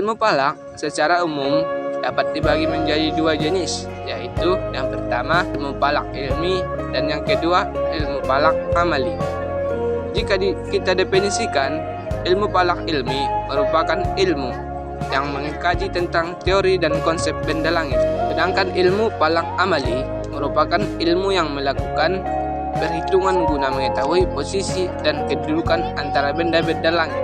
Ilmu falak secara umum dapat dibagi menjadi dua jenis, yaitu yang pertama ilmu falak ilmi dan yang kedua ilmu falak amali. Jika kita definisikan, ilmu falak ilmi merupakan ilmu yang mengkaji tentang teori dan konsep benda langit, sedangkan ilmu falak amali merupakan ilmu yang melakukan perhitungan guna mengetahui posisi dan kedudukan antara benda-benda langit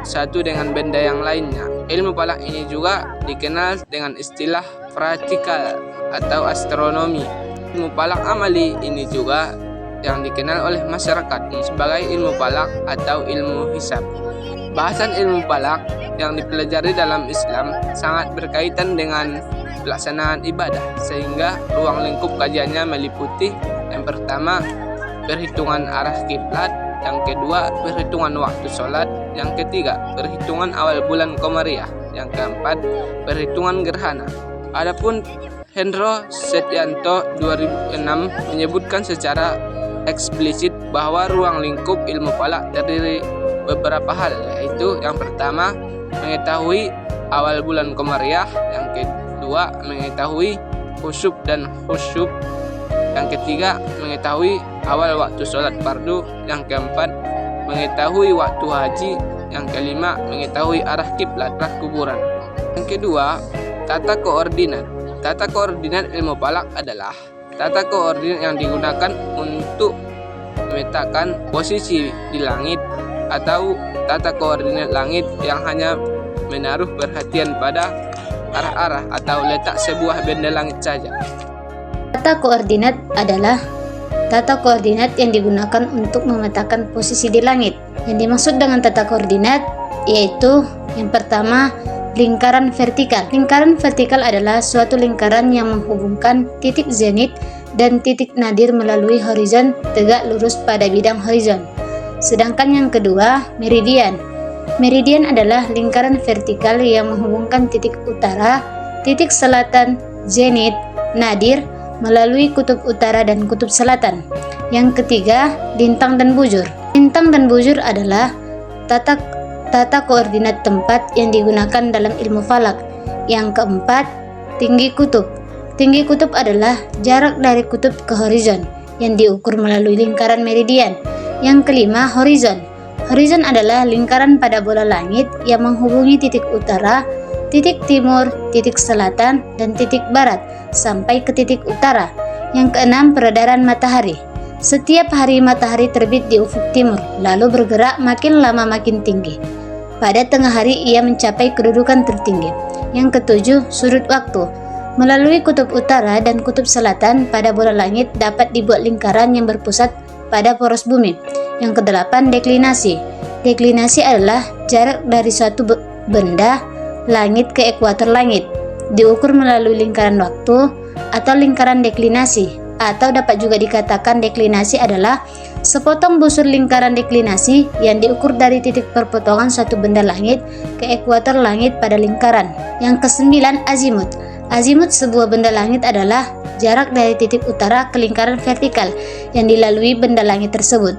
satu dengan benda yang lainnya. Ilmu falak ini juga dikenal dengan istilah praktikal atau astronomi. Ilmu falak amali ini juga yang dikenal oleh masyarakat sebagai ilmu falak atau ilmu hisab. Bahasan ilmu falak yang dipelajari dalam Islam sangat berkaitan dengan pelaksanaan ibadah, sehingga ruang lingkup kajiannya meliputi yang pertama perhitungan arah kiblat, yang kedua perhitungan waktu sholat, yang ketiga perhitungan awal bulan Komariah, yang keempat perhitungan gerhana. Adapun Hendro Setianto 2006 menyebutkan secara eksplisit bahwa ruang lingkup ilmu falak terdiri beberapa hal, yaitu yang pertama mengetahui awal bulan Komariah, yang kedua mengetahui khusyuk dan khusyuk, yang ketiga mengetahui awal waktu sholat fardu, yang keempat mengetahui waktu haji, yang kelima mengetahui arah kiblat kuburan. Yang kedua, tata koordinat. Tata koordinat ilmu falak adalah tata koordinat yang digunakan untuk memetakan posisi di langit, atau tata koordinat langit yang hanya menaruh perhatian pada arah-arah atau letak sebuah benda langit saja. Tata koordinat adalah tata koordinat yang digunakan untuk memetakan posisi di langit. Yang dimaksud dengan tata koordinat yaitu yang pertama, lingkaran vertikal. Lingkaran vertikal adalah suatu lingkaran yang menghubungkan titik zenit dan titik nadir melalui horizon tegak lurus pada bidang horizon. Sedangkan yang kedua, meridian. Meridian adalah lingkaran vertikal yang menghubungkan titik utara, titik selatan, zenit, nadir melalui kutub utara dan kutub selatan. Yang ketiga, lintang dan bujur. Lintang dan bujur adalah tata koordinat tempat yang digunakan dalam ilmu falak. Yang keempat, tinggi kutub. Tinggi kutub adalah jarak dari kutub ke horizon yang diukur melalui lingkaran meridian. Yang kelima, horizon. Horizon adalah lingkaran pada bola langit yang menghubungi titik utara, titik timur, titik selatan, dan titik barat sampai ke titik utara. Yang keenam, peredaran matahari. Setiap hari matahari terbit di ufuk timur, lalu bergerak makin lama makin tinggi. Pada tengah hari ia mencapai kedudukan tertinggi. Yang ketujuh, sudut waktu. Melalui kutub utara dan kutub selatan pada bola langit dapat dibuat lingkaran yang berpusat pada poros bumi. Yang kedelapan, deklinasi. Deklinasi adalah jarak dari suatu benda langit ke ekuator langit, diukur melalui lingkaran waktu atau lingkaran deklinasi, atau dapat juga dikatakan deklinasi adalah sepotong busur lingkaran deklinasi yang diukur dari titik perpotongan suatu benda langit ke ekuator langit pada lingkaran. Yang kesembilan, azimut. Azimut sebuah benda langit adalah jarak dari titik utara ke lingkaran vertikal yang dilalui benda langit tersebut.